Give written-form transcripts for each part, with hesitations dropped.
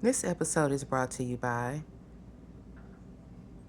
This episode is brought to you by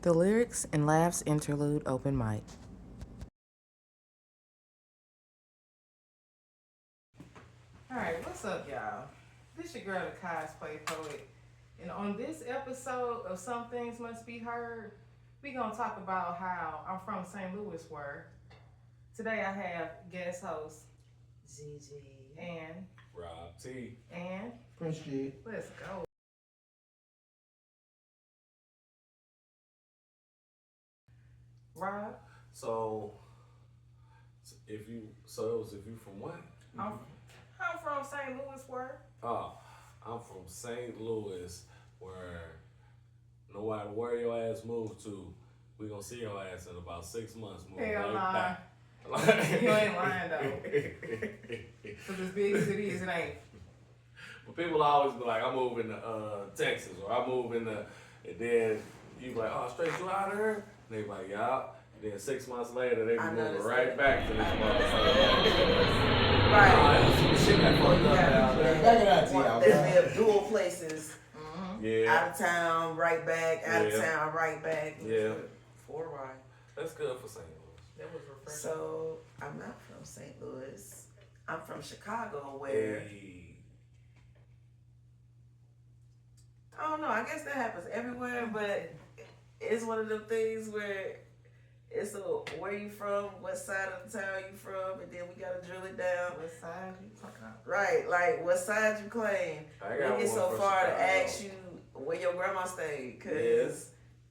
the Lyrics and Laughs Interlude Open Mic. Alright, what's up, y'all? This your girl, the Cosplay Poet. And on this episode of Some Things Must Be Heard, we gonna talk about how I'm from St. Louis, where today I have guest host ZZ and Rob T. and Prince G. let's go. Rob, So if you from what? I'm from St. Louis, where Oh, I'm from St. Louis, where no matter where your ass move to, we gonna see your ass in about 6 months. Move Hell right nah. back. You ain't lying though. Cause as big as it is, it ain't. But people always be like, I'm moving to Texas, or I'm moving to, and then you be like, oh, straight you out of here? And they be like, yeah. And then 6 months later, they be moving right back to this motherfucker. Right. Some shit that fucked up down there. Back it out to y'all. They live dual places. Yeah. Out of town, right back. Out of Yeah. town, right back. Yeah. For a ride. That's good for St. Louis. That was refreshing. So I'm not from St. Louis. I'm from Chicago, where Hey. I don't know. I guess that happens everywhere, but it's one of them things where it's where you from, what side of the town you from, and then we gotta drill it down. What side you talking about? Right, like what side you claim. I We got get one so from far to Chicago. ask you where your grandma stayed, cause Yes.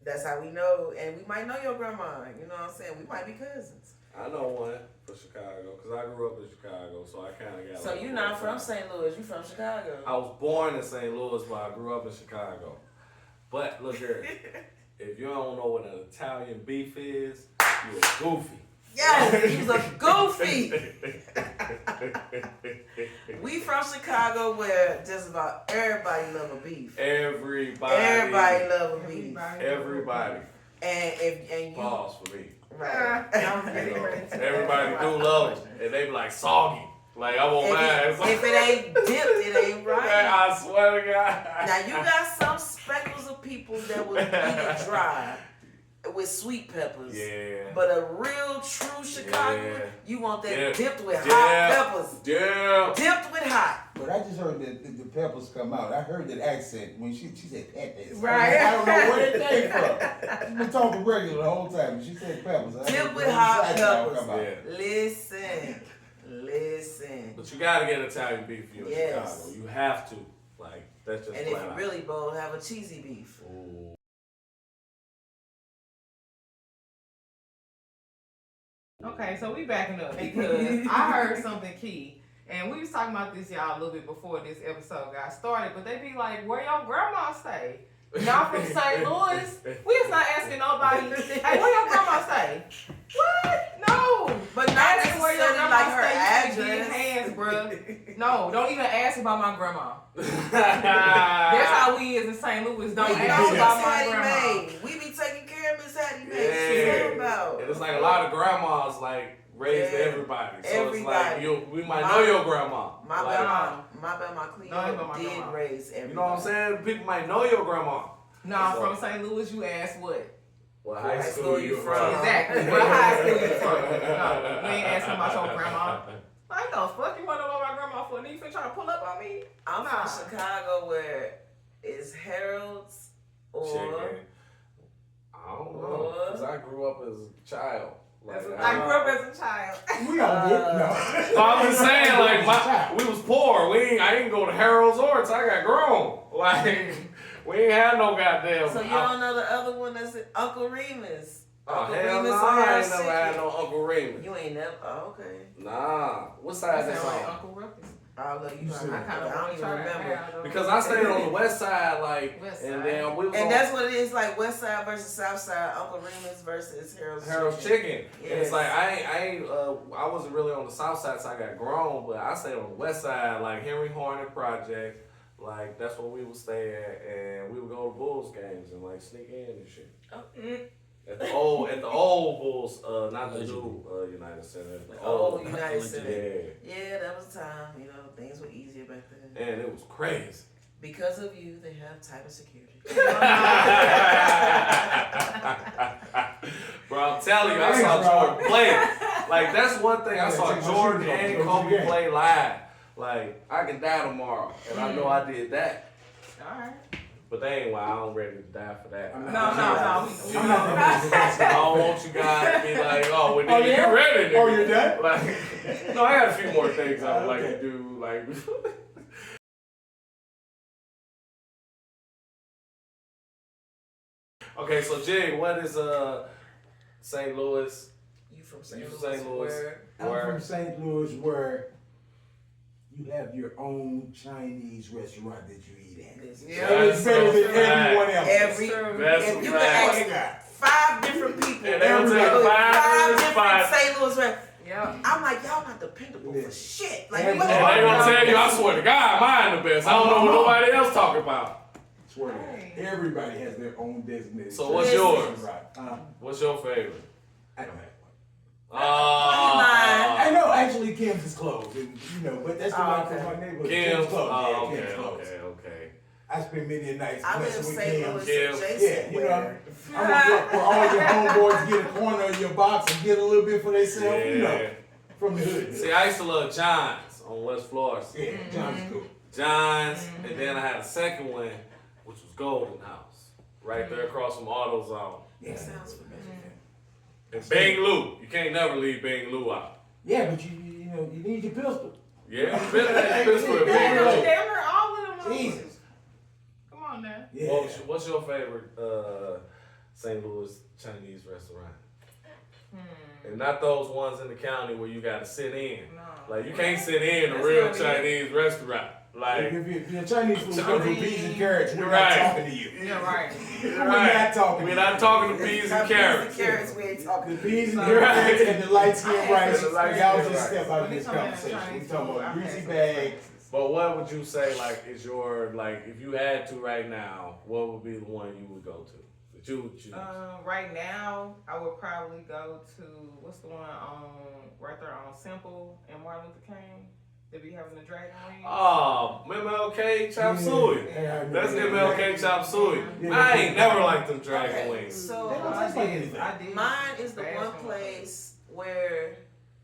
that's how we know, and we might know your grandma. You know what I'm saying? We might be cousins. I know one for Chicago, because I grew up in Chicago, so I kind of got So like you're a not from side. St. Louis? You from Chicago? I was born in St. Louis, but I grew up in Chicago. But look here, if you don't know what an Italian beef is, you're a goofy. Yes, he was a goofy. We from Chicago, where just about everybody love a beef. Everybody. Everybody love a beef. Everybody. And you Pause for me. right. I was getting ready to. Everybody do love it, and they be like soggy. Like I won't mind. If it ain't dipped, it ain't right. I swear to God. Now you got some speckles of people that will eat it dry with sweet peppers. Yeah. But a real true Chicago, Yeah. you want that Yeah. dipped with Yeah. hot peppers. Yeah. Dipped with hot. But I just heard that the peppers come out. I heard that accent when she said peppers. Right. I don't know where it came from. She's been talking regular the whole time. But she said peppers. I Dipped heard with the hot accent come peppers. out. Yeah. Listen. But you gotta get Italian beef if you're in Yes. Chicago. You have to. Like that's just And if flat you out. really bold, have a cheesy beef. Ooh. Okay, so we backing up because I heard something key. And we was talking about this, y'all, a little bit before this episode got started. But they be like, where your grandma stay? Y'all from St. Louis? We is not asking nobody, hey, where your grandma stay? What? No. But not Asking where your necessarily grandma like her stay, you address. big hands, bruh. No, don't even ask about my grandma. That's how we is in St. Louis. Don't You know ask Miss about my Hattie grandma. Mae. We be taking care of Miss Hattie Mae. Yeah. She's talking about. And it's like a lot of grandmas like raised Yeah. everybody. So it's like Everybody. we might know your grandma. My Like, grandma No, Cleo ain't about my did grandma. raise everybody. you know what I'm saying? People might know your grandma. No, I'm from St. Louis. You ask what? What high school you from? Exactly. What high school you from? No, we ain't asking about your grandma. Like, the fuck you want to know about my grandma for? And you finna try to pull up on me? I'm Nah. from Chicago, where it's Harold's or Chicken. I don't know. Because I grew up as a child. Like, I grew up as a child. We don't get no. So I'm just saying, like, we was poor. I ain't go to Harold's or until I got grown. Like, we ain't had no goddamn. So you don't know the other one that's Uncle Remus. Oh, Uncle hell Remus no, or I Harold's ain't never had Chicken. no Uncle Raymond. You ain't never. Oh, okay. Nah. What That side sound that's like on? Uncle Ruckus. I'll let you. You said- I kind of I don't want to even try remember. Because I stayed on the west side, like, West and side. then we was And on that's what it is, like West Side versus South Side. Uncle Remus versus Harold's Chicken. And Yes. it's like, I wasn't really on the south side, so I got grown, but I stayed on the west side, like Henry Hornet Project. Like, that's where we would stay at, and we would go to Bulls games and, like, sneak in and shit. Oh. At the old Bulls, not the new United Center. The old United Center. Yeah. Yeah, that was time. You know, things were easier back then. And it was crazy. Because of you, they have tighter security. Bro, I'm telling you, I saw Jordan play. Like, that's one thing. I saw Jordan and Kobe play live. Like, I can die tomorrow, and I know I did that. All right. But they ain't why I'm ready to die for that. No. I don't want you guys to be like, oh, well, then you ready? Nigga. Oh, you're done? Like, no, I had a few more things I would like to do. Like, okay, so Jay, what is St. Louis? You from You St. from Louis? St. Louis? Where? I'm from St. Louis, where you have your own Chinese restaurant that you eat at. Yeah. It's better than everyone else. That's If a you fact. can ask 5 different people, And they'll tell 5 different spots. St. Louis restaurants. Yeah. I'm like, y'all not dependable for shit. Like, And what And they gonna tell you, I swear to God, mine the best. I don't know what nobody else talking about. Swear to God. Everybody has their own designated. So what's Listen. yours? Right. What's your favorite? I don't have one. Why I know, actually, Kim's is closed, and, but that's the one okay. from my neighborhood. Kim's. closed. Oh, Yeah, okay, Kim's closed. okay. I spend many nights I live messing with St. Kim's. Louis Kim's. adjacent. Yeah, where- I'm gonna work where all your homeboys get a corner of your box and get a little bit for themselves, Yeah. from the hood. See, I used to love John's on West Florida. Yeah, John's cool. John's, and then I had a second one, which was Golden House, right there across from AutoZone. Yeah, Sounds familiar. And Bing Lou, you can't never leave Bing Lou out. Yeah, but you need your pistol. Yeah, you better have your pistol at Bing Damn, Lou. all of them. Jesus. Come on now. Yeah. What's your favorite St. Louis Chinese restaurant? And not those ones in the county where you gotta sit in. No. Like, you can't sit in a That's real not it. Chinese restaurant. Like, If your Chinese food comes with peas and carrots, we're Right. not talking to you. Yeah, right. We're not talking. We're not talking to peas and carrots. We ain't talking. The peas and Right. carrots and the light skin rice. And the light Y'all skin just rice. step out of When this it comes to conversation. Chinese We talking food, about I've greasy had some bag. places. but what would you say, like, is your, like, if you had to right now, what would be the one you would go to? That you would choose? Right now, I would probably go to what's the one right there on Simple and Martin Luther King. They be having the dragon wings. Oh, MLK Chop Suey. Yeah, That's MLK Chop Suey. I ain't never liked them dragon Okay, wings. so They don't taste like anything. I did. mine is the Fast one one. place where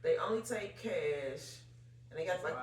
they only take cash, and they got like,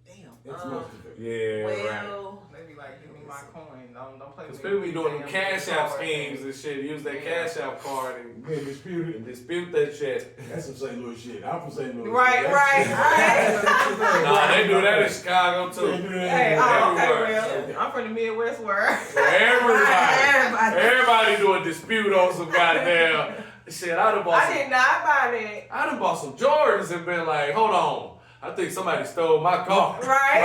damn. That's most of it. Yeah, right. Well, They be like, give me my coin. Don't play Because with people be doing them damn cash app card. schemes and shit. Use their cash app card and Being disputed. dispute that shit. That's some St. Louis shit. I'm from St. Louis. Right, right. Nah, they do that in Chicago too. Hey, oh, okay, well, I'm from the Midwest world. Everybody do a dispute on some goddamn shit. I I did not buy that. done bought some Jordans and been like, hold on. I think somebody stole my car. Right?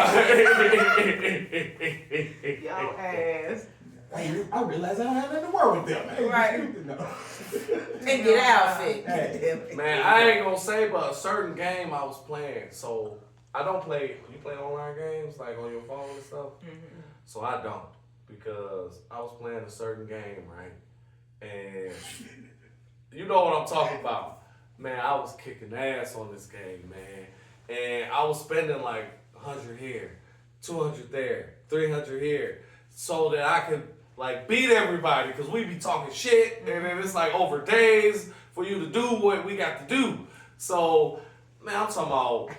Yo ass. I realize I don't have nothing to work with them. Hey, Right. no. and get outfit. Hey. Man, I ain't gonna say, but a certain game I was playing. So I don't play. You play online games like on your phone and stuff. So I don't, because I was playing a certain game, right? And you know what I'm talking about. Man, I was kicking ass on this game, man. And I was spending like 100 here, 200 there, 300 here, so that I could like beat everybody, because we be talking shit, and then it's like over days for you to do what we got to do. So, man, I'm talking about,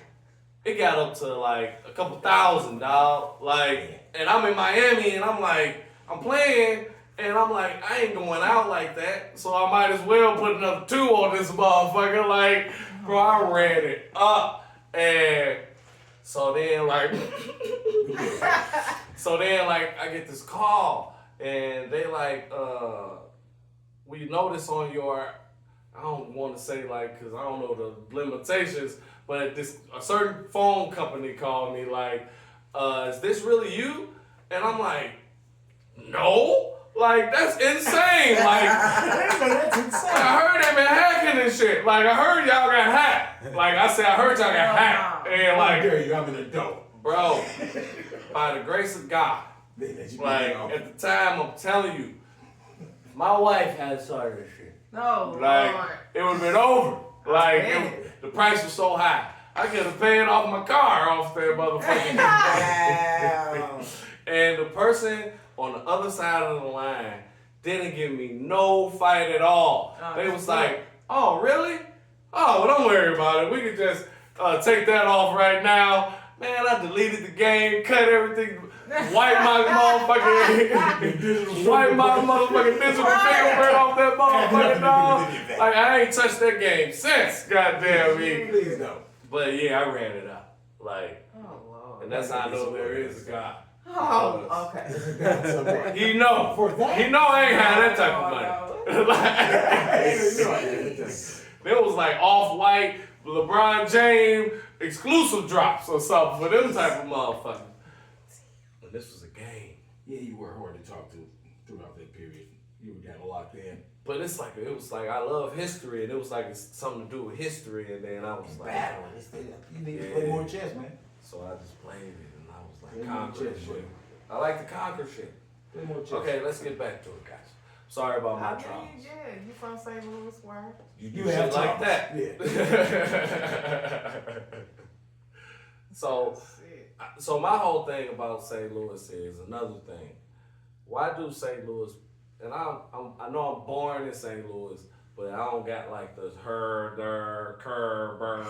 it got up to like a couple thousand, dog. Like, and I'm in Miami, and I'm like, I'm playing, and I'm like, I ain't going out like that, so I might as well put another 2 on this motherfucker. Like, bro, I ran it up. And so then like I get this call, and they like, we notice on your, I don't want to say like, cause I don't know the limitations, but a certain phone company called me like, is this really you? And I'm like, no. Like, that's insane. Like, That's insane. I heard they been hacking and shit. Like, I heard y'all got hacked. Like I said, I heard y'all got hacked. And How like, dare you? I'm an adult. bro, by the grace of God, They let you be like off. at the time, I'm telling you, my wife had started this shit. No, Like, Lord. it would have been over. Like, bet. the price was so high. I could have paid off my car off that motherfucker. Wow. And the person on the other side of the line didn't give me no fight at all. They was like, oh, really? Oh, well, don't worry about it. We can just take that off right now. Man, I deleted the game, cut everything, wipe my motherfucking digital fingerprint off that motherfucking dog. Like, I ain't touched that game since, goddamn me. Please don't. But yeah, I ran it out. Like, Oh, Lord. and that's how I know there is a God. Oh, okay. He know. For that? He know I ain't had that type of money. It was like Off-White, LeBron James exclusive drops or something for them type of motherfuckers. But this was a game. Yeah, you were hard to talk to throughout that period. You were kind of locked in. But it was like I love history, and it was like it's something to do with history, and then I was like, Battle. You need to play more chess, man. So I just played it, and I was like, Play more conquer chess, shit. boy. I like to conquer shit. Play more chess. Okay, let's get back to it, guys. Sorry about my traumas. Yeah, you from St. Louis, where? You do You shit have like traumas. that. Yeah. So my whole thing about St. Louis is another thing. Why do St. Louis? And I know I'm born in St. Louis, but I don't got like the her, der, cur, burr.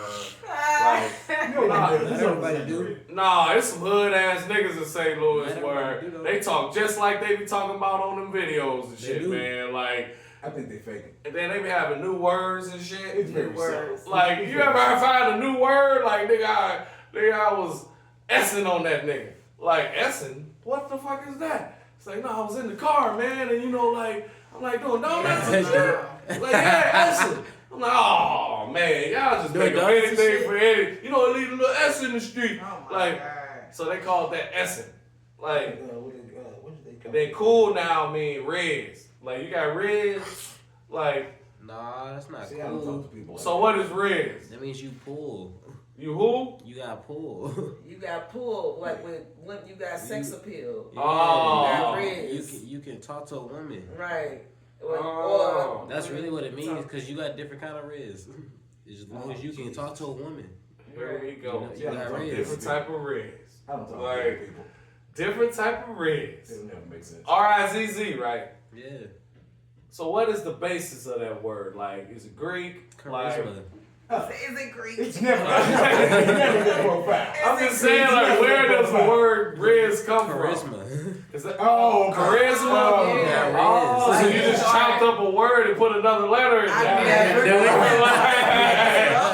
Like, Everybody do. nah, it's some hood ass niggas in St. Louis Man, where everybody do, though. they talk just like they be talking about on them videos and They shit, do. man. Like, I think they fake it. and then they be having new words and shit. It's very words. subtle. Like, you ever find a new word? Like, nigga, I was essing on that nigga. Like, essing? What the fuck is that? It's like, no, I was in the car, man, and you know, like, I'm like, doing donuts and shit. Like, yeah, essing. I'm like, oh, man, y'all just Doing make up donuts and anything shit? for anything. You know, leave a little S in the street. Oh, my Like, God. so they call it that essing. Like, What did they call then it? cool now mean Riz. Like, you got Riz, like, Nah, that's not See, I don't talk cool. to people. so what is Riz? That means you pull. You who? You got pull. You got pulled, like when you got sex appeal. Oh. You got you Riz. you can talk to a woman. Right. Oh. That's really what it means, because you got different kind of riz. As long as you can talk to a woman. Here we go. You got Riz. Different type of Riz. I don't talk Like- to people. Different type of Riz. It'll never make sense. R-I-Z-Z, right? Yeah. So what is the basis of that word? Like, is it Greek? Like, Charisma. Is it Greek? It's never been profile. I'm just saying, like, where does the word Riz come from? Charisma. Is that Oh, okay. charisma? Oh, yeah. Oh, so Riz. you just chopped up a word and put another letter in I there. never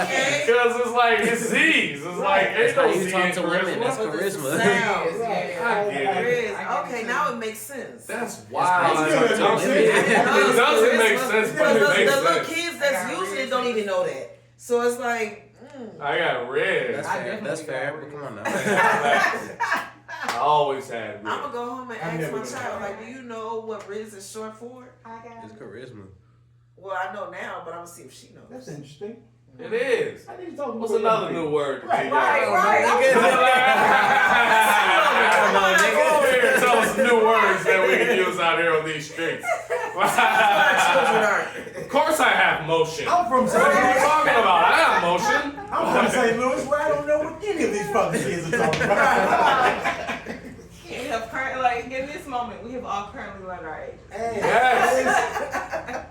Okay. Because it's like, it's Z's. It's like, ain't That's how no you Z in talk to women. charisma. That's But the charisma. sound. I get it. Riz. I get Okay, it now it makes sense. That's how wild. you It talk to doesn't women. make sense, but Because it the makes little sense. kids that's using it don't even know that. So it's like, I got red. That's I fair. definitely That's fair. got But come on now. I always had I'm red. gonna go home and I'm ask never my gonna child, have like, do you know what Riz is short for? I got It's it. charisma. Well, I know now, but I'm gonna see if she knows. That's interesting. It is. I need to talk to What's people another every new day. word? Right, to right. Come on here and tell us some new words that we can use out here on these streets. Children aren't. Of course I have motion. I'm from What St. are you Louis. talking about? I have motion. I'm from St. Louis where I don't know what any of these fucking kids are talking about. We have currently, like, in this moment, we have all currently learned our age. Yes.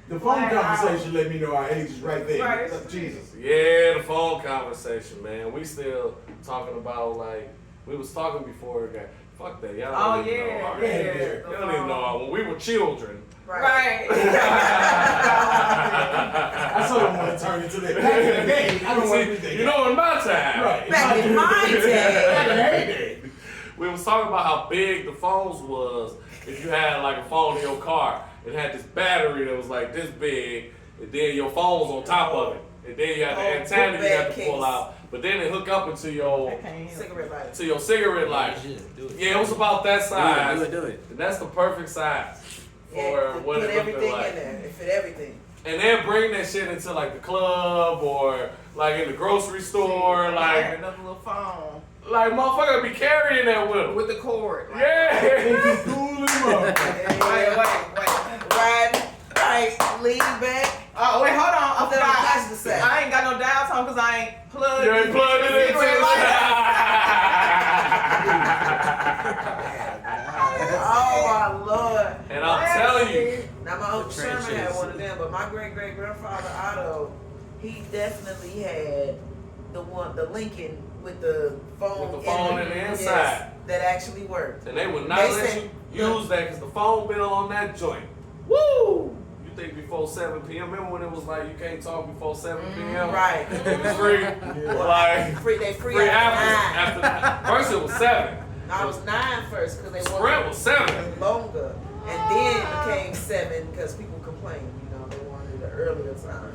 The phone Wow. conversation let me know our age is right there. Right. Jesus. Yeah, the phone conversation, man. We still talking about, like, we was talking before it got, fuck that, y'all Oh, don't even know yeah. our Yeah. age. Y'all don't even know our, when we were children. Right. I still don't want to turn into that. Back in the day, I don't want to be that. You know, in my time. Right. Back in my Back in day. the heyday. We was talking about how big the phones was. If you had like a phone in your car, it had this battery that was like this big, and then your phone was on top of it, and then you had the Oh, antenna you had to book pull bag out, but then it hook up into your Cigarette lighter. cigarette lighter. You should do it. Yeah, it was about that size, Do it. and that's the perfect size for Yeah, what put it looked everything like. in there. It fit everything. And then bring that shit into like the club or like in the grocery store, like another little phone motherfucker be carrying that with them. with the cord. Like, Yeah. It's cool as fuck. Wait. Right, lean back. Oh, wait, hold on. I Put that on forgot. the set. I ain't got no dial tone because I ain't plugged. You ain't plugged it into cigarette lighter. my Lord. And I'm telling you, Now my Uncle Sherman had trenches. one of them, but my great grandfather Otto, he definitely had the Lincoln with the phone, in the inside. yes, that actually worked. And they would not They let said- you use that because the phone bill on that joint. Woo! You think before 7 p.m. Remember when it was like you can't talk before 7 p.m.? Right. It was free. Like They free free after 9. after first it was 7. No, it was 9 first because they Sprint wanted was 7. longer, and then it became 7 because people complained. You know, they wanted an earlier time.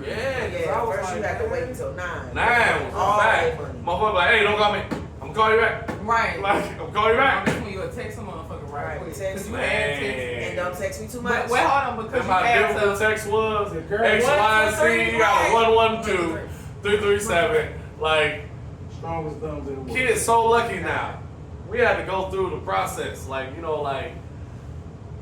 Yeah, 'cause I was First like, you had to wait man, until 9. 9 was all back. day money. Motherfucker like, hey, don't call me. I'm gonna call you back. Right. Like, I'm calling you back. That's when you would text a motherfucker right Right, quick. text 'Cause you me. had text. And don't text me too much. But well, hold on, because That's you how had different the to. text was. The girl- X, 1, Y, 2, Z, 3, you got right. 112 337. Like, Strongest thumbs in the world. kids so lucky now. We had to go through the process, like, you know, like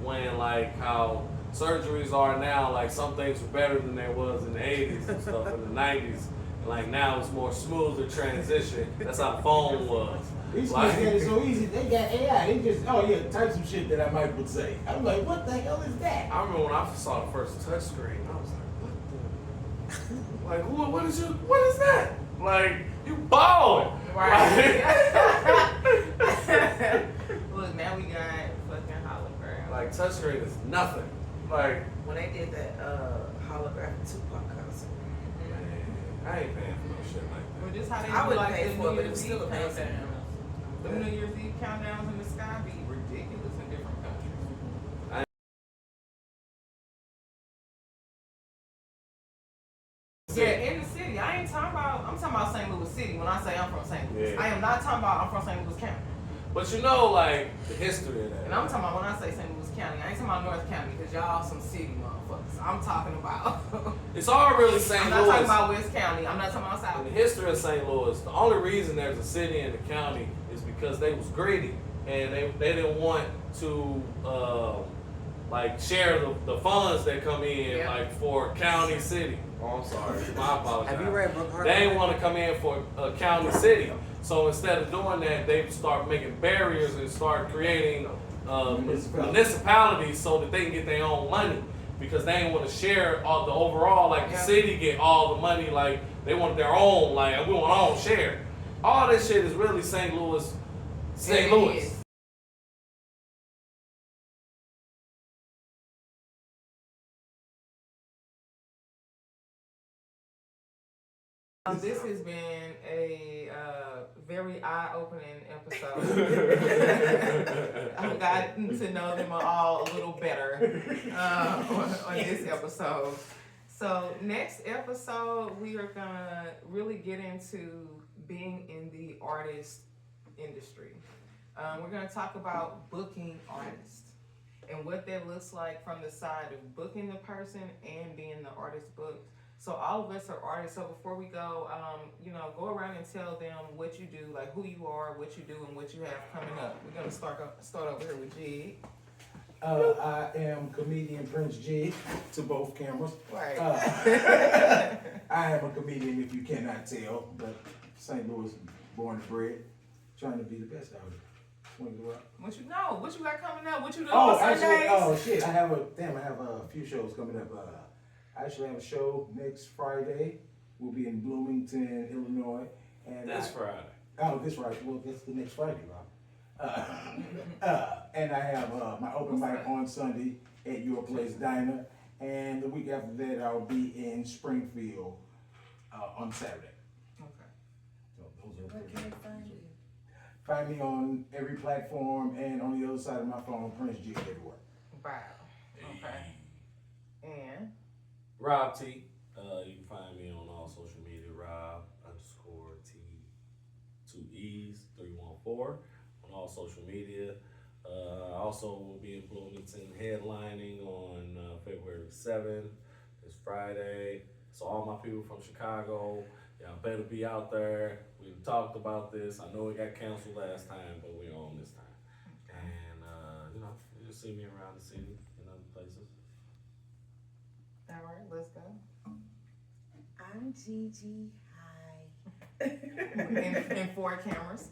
when like how surgeries are now, like some things were better than there was in the 80s and stuff in the 90s. And like now it's more smoother transition. That's how the phone was. These Like- kids got it so easy. They got AI. They just, oh yeah, type some shit that I might would say. I'm like, what the hell is that? I remember when I saw the first touch screen, I was like, what the? Like, what is that? Like, you balling. Right. Look, now we got fucking hologram. Like, touchscreen is nothing. Like, When they did that holographic Tupac concert, man, I ain't paying for no shit like Well, just how they I do wouldn't like pay the for it, New but it Year's was Eve still amazing. countdowns. The New Year's Eve countdowns in the sky be ridiculous in different countries. Yeah, in the city. I ain't talking about. I'm talking about St. Louis City. When I say I'm from St. Louis, Yeah. I am not talking about I'm from St. Louis County. that. But you know, like, the history of that. And I'm talking about when I say St. Louis County, I ain't talking about North County because y'all some city motherfuckers. I'm talking about. It's all really St. I'm Louis. not talking about West County. I'm not talking about South. In the history of St. Louis, the only reason there's a city in the county is because they was greedy and they didn't want to like share the funds that come in Yeah. like for county city. Oh, I'm sorry, my apologies. Have you read Brook Harbor? They didn't want to come in for a county city, so instead of doing that, they start making barriers and start creating municipalities so that they can get their own money. Because they didn't want to share all the overall, like the Yeah. city get all the money, like they wanted their own, like we want our own share. All this shit is really St. Louis, St. It Louis. is. This has been a very eye-opening episode. I've gotten to know them all a little better on this episode. So next episode, we are gonna really get into being in the artist industry. We're gonna talk about booking artists and what that looks like from the side of booking the person and being the artist booked. So all of us are artists. So before we go, go around and tell them what you do, like who you are, what you do, and what you have coming up. We're gonna start over here with Jig. I am comedian Prince G to both cameras. Right. I am a comedian if you cannot tell, but St. Louis born and bred, trying to be the best out of it. Swing the rock. What you know? What you got coming up? What you doing Oh, on Sundays? actually, shit, I have a few shows coming up. I actually have a show next Friday. We'll be in Bloomington, Illinois. And This Friday. Oh, this Friday. Well, that's the next Friday, Rob. And I have my open mic on Sunday at Your Place Diner. And the week after that, I'll be in Springfield on Saturday. Okay. So those are where can they find you? Find me on every platform and on the other side of my phone, Prince G everywhere. Wow. Okay. And Rob T. You can find me on all social media, Rob_T2Es314 on all social media. Also will be in Bloomington headlining on February 7th. It's Friday. So all my people from Chicago, y'all better be out there. We talked about this. I know it got canceled last time, but we're on this time. And you just see me around the city and other places. all right, let's go. I'm Gigi. Hi. In 4 cameras.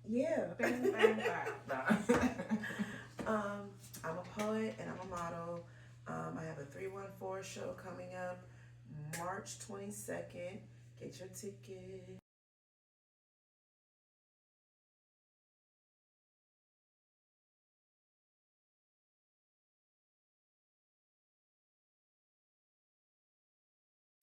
Yeah. Bang, bang, bang. Nah. 314 show coming up March 22nd. Get your ticket.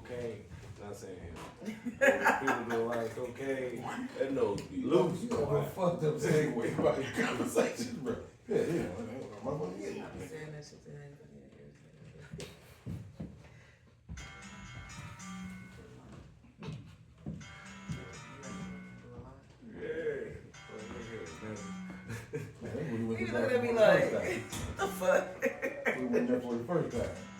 Cocaine. Not saying him. People do a lot of cocaine. That nose be loose. You have a fucked up segue about your conversation, bro. Yeah, yeah. Motherfucker, yeah. I'm saying that shit to anybody. Yeah. Man, we went You to looking at me that like, for the first time. the fuck? We went there for the first time.